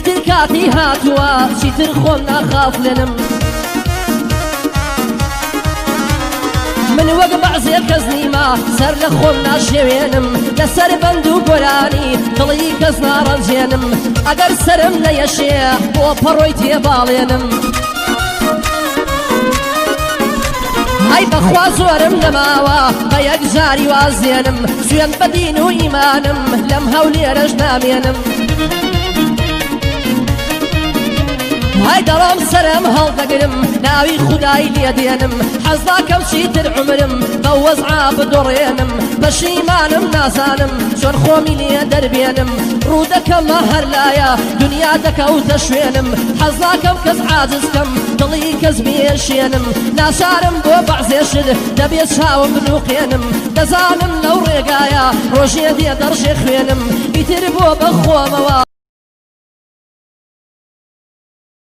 ئیتر کاتی هاتووە چیتر خۆم ناخاف لێنم من وەک بەعزێ کەس نیمە سەر لە خۆم ناشێوێنم لەسەر بەند و گۆرانی دڵی کەس ناڕەنجێنم ئەگەر سرم نەیەشێ بۆ پەڕۆی تێباڵێنم های بەخوا زۆرم نەماوە بە یەک جاری وازێنم سوێن بە دین و ئیمانم لەم هەولێرەش نامێنم های دەڕۆم سەرم هەڵدەگرم ناوی خودای لێدێنم حەز ناکەم چیتر عمرم بە وەزعا بدۆڕێنم پەشیمانم نازانم چۆن خۆمی لێ دەربێنم ڕوو دەکەمە هەر لایە دنیا دەکەوتە شوێنم حەز ناکەم کەس عاجزکەم دڵی کەس بێشێنم ناچارم بۆ بەعزێشت دەبێت چاوم بنووقێنم دەزانم لەو ڕێگایە ڕۆژێ دێ دەڕژێ خوێنم ئیتر بۆ بەخۆمەوە